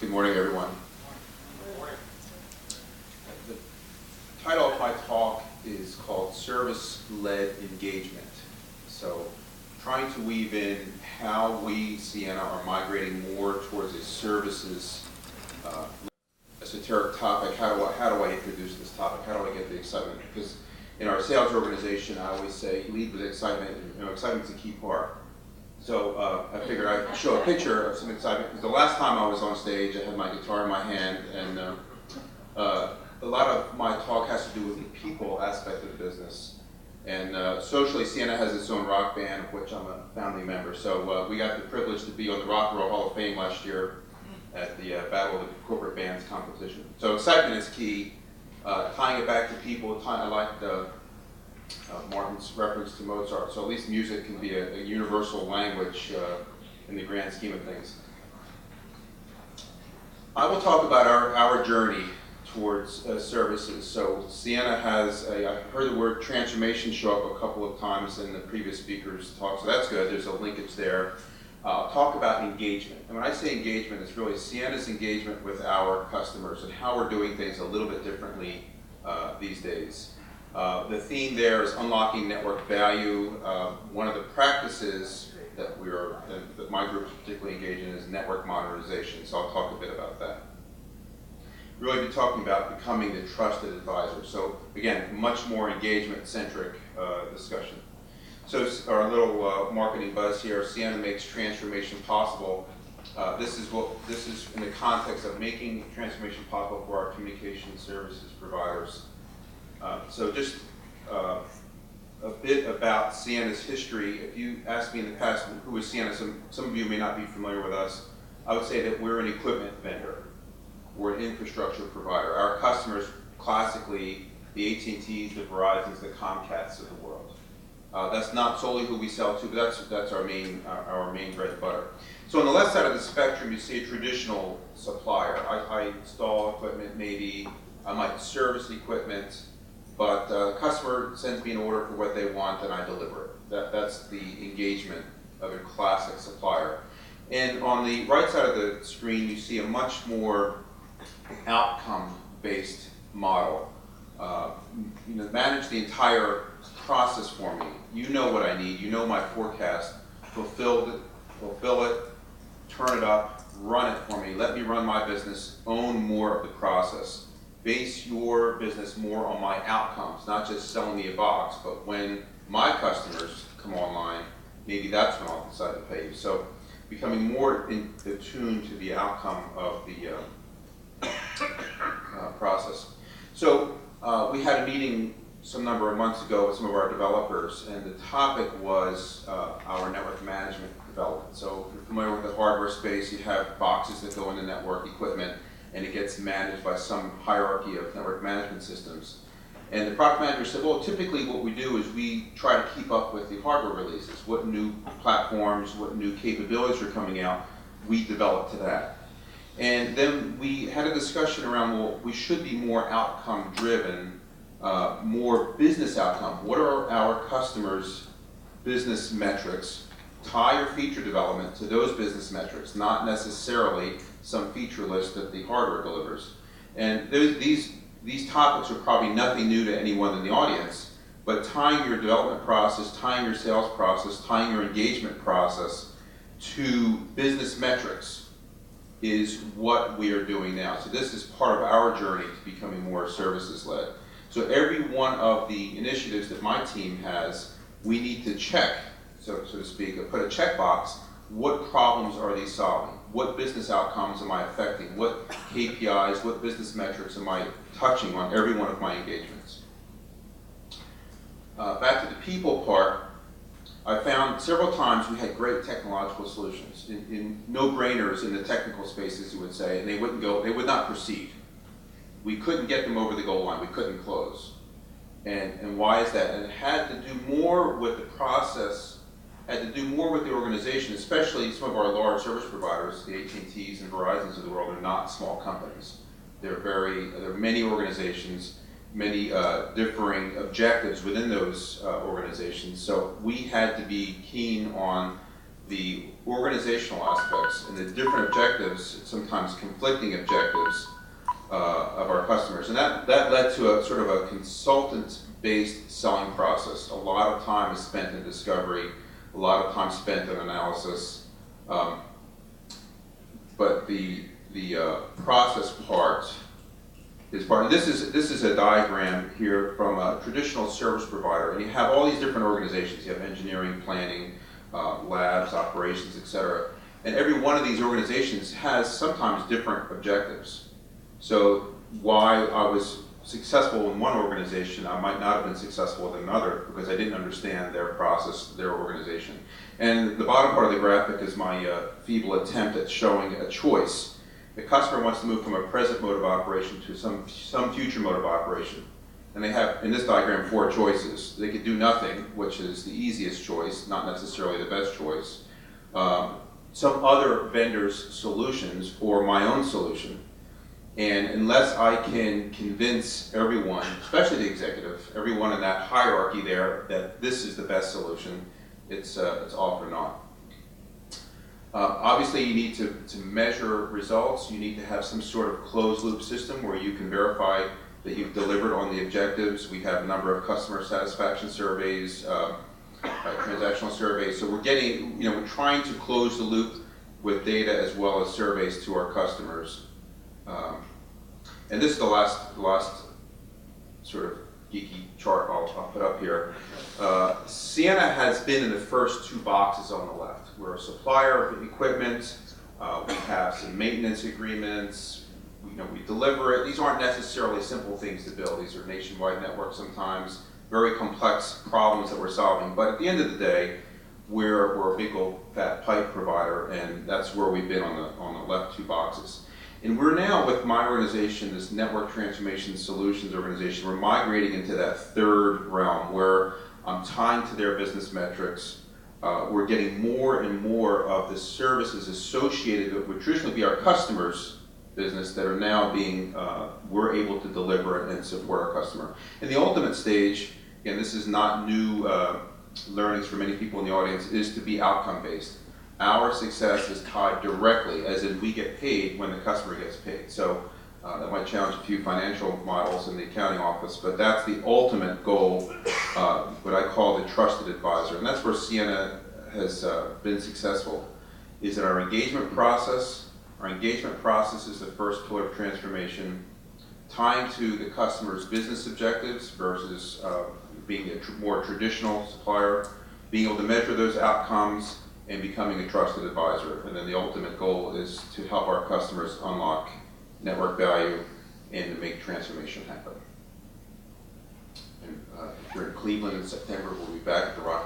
Good morning, everyone. The title of my talk is called Service-Led Engagement. So, trying to weave in how we, Sienna, are migrating more towards a services esoteric topic. How do I introduce this topic? How do I get the excitement? Because in our sales organization, I always say, lead with excitement, and excitement's a key part. So I figured I'd show a picture of some excitement, because the last time I was on stage, I had my guitar in my hand, and a lot of my talk has to do with the people aspect of the business. And socially, Sienna has its own rock band, of which I'm a founding member. So we got the privilege to be on the Rock and Roll Hall of Fame last year at the Battle of the Corporate Bands competition. So excitement is key. Tying it back to people, I like Martin's reference to Mozart, so at least music can be a universal language in the grand scheme of things. I will talk about our journey towards services. So Sienna has I've heard the word transformation show up a couple of times in the previous speaker's talk, so that's good. There's a linkage there. Talk about engagement. And when I say engagement, it's really Sienna's engagement with our customers and how we're doing things a little bit differently these days. The theme there is unlocking network value. One of the practices that that my group is particularly engaged in is network modernization, so I'll talk a bit about that. Really be talking about becoming the trusted advisor. So again, much more engagement-centric discussion. So our little marketing buzz here, Sienna makes transformation possible. This is in the context of making transformation possible for our communication services providers. So just a bit about Sienna's history. If you asked me in the past, who is Sienna? Some of you may not be familiar with us. I would say that we're an equipment vendor. We're an infrastructure provider. Our customers, classically, the AT&Ts, the Verizons, the Comcasts of the world. That's not solely who we sell to, but that's our main bread and butter. So on the left side of the spectrum, you see a traditional supplier. I install equipment, maybe I might service equipment, but the customer sends me an order for what they want and I deliver it. That's the engagement of a classic supplier. And on the right side of the screen, you see a much more outcome-based model. Manage the entire process for me. You know what I need, you know my forecast, fulfill it, turn it up, run it for me, let me run my business, own more of the process. Base your business more on my outcomes, not just selling me a box, but when my customers come online, maybe that's when I'll decide to pay you. So becoming more attuned to the outcome of the process. So we had a meeting some number of months ago with some of our developers, and the topic was our network management development. So if you're familiar with the hardware space, you have boxes that go in the network equipment, and it gets managed by some hierarchy of network management systems. And the product manager said, well, typically what we do is we try to keep up with the hardware releases. What new platforms, what new capabilities are coming out, we develop to that. And then we had a discussion around, well, we should be more outcome driven, more business outcome. What are our customers' business metrics? Tie your feature development to those business metrics, not necessarily some feature list that the hardware delivers. And these topics are probably nothing new to anyone in the audience, but tying your development process, tying your sales process, tying your engagement process to business metrics is what we are doing now. So this is part of our journey to becoming more services-led. So every one of the initiatives that my team has, we need to check, so to speak, put a checkbox. What problems are they solving? What business outcomes am I affecting? What KPIs, what business metrics am I touching on every one of my engagements? Back to the people part, I found several times we had great technological solutions, in no-brainers in the technical spaces, you would say, and they would not proceed. We couldn't get them over the goal line, we couldn't close. And why is that? And it had to do more with the process, had to do more with the organization, especially some of our large service providers, the AT&Ts and Verizons of the world, are not small companies. There are many organizations, many differing objectives within those organizations. So we had to be keen on the organizational aspects and the different objectives, sometimes conflicting objectives of our customers. And that led to a sort of a consultant-based selling process. A lot of time is spent in discovery, a lot of time spent in analysis, but the process part is part. And this is a diagram here from a traditional service provider, and you have all these different organizations. You have engineering, planning, labs, operations, etc. And every one of these organizations has sometimes different objectives. So why I was successful in one organization, I might not have been successful with another because I didn't understand their process, their organization. And the bottom part of the graphic is my feeble attempt at showing a choice. The customer wants to move from a present mode of operation to some future mode of operation. And they have, in this diagram, 4 choices. They could do nothing, which is the easiest choice, not necessarily the best choice. Some other vendor's solutions, or my own solution. And unless I can convince everyone, especially the executive, everyone in that hierarchy there, that this is the best solution, it's all for naught. Obviously, you need to measure results. You need to have some sort of closed loop system where you can verify that you've delivered on the objectives. We have a number of customer satisfaction surveys, transactional surveys. So we're getting, we're trying to close the loop with data as well as surveys to our customers. And this is the last sort of geeky chart I'll put up here. Sienna has been in the first 2 boxes on the left. We're a supplier of equipment. We have some maintenance agreements. We deliver it. These aren't necessarily simple things to build. These are nationwide networks sometimes, very complex problems that we're solving. But at the end of the day, we're a big old fat pipe provider, and that's where we've been on the left 2 boxes. And we're now, with my organization, this Network Transformation Solutions organization, we're migrating into that 3rd realm where I'm tying to their business metrics. We're getting more and more of the services associated that would traditionally be our customers' business that are now being, we're able to deliver and support our customer. And the ultimate stage, again, this is not new learnings for many people in the audience, is to be outcome-based. Our success is tied directly, as in we get paid when the customer gets paid. So that might challenge a few financial models in the accounting office, but that's the ultimate goal, what I call the trusted advisor. And that's where Sienna has been successful, is in our engagement process. Our engagement process is the first pillar of transformation, tying to the customer's business objectives versus being a more traditional supplier, being able to measure those outcomes, and becoming a trusted advisor. And then the ultimate goal is to help our customers unlock network value and to make transformation happen. And if you're in Cleveland in September, we'll be back at the Rock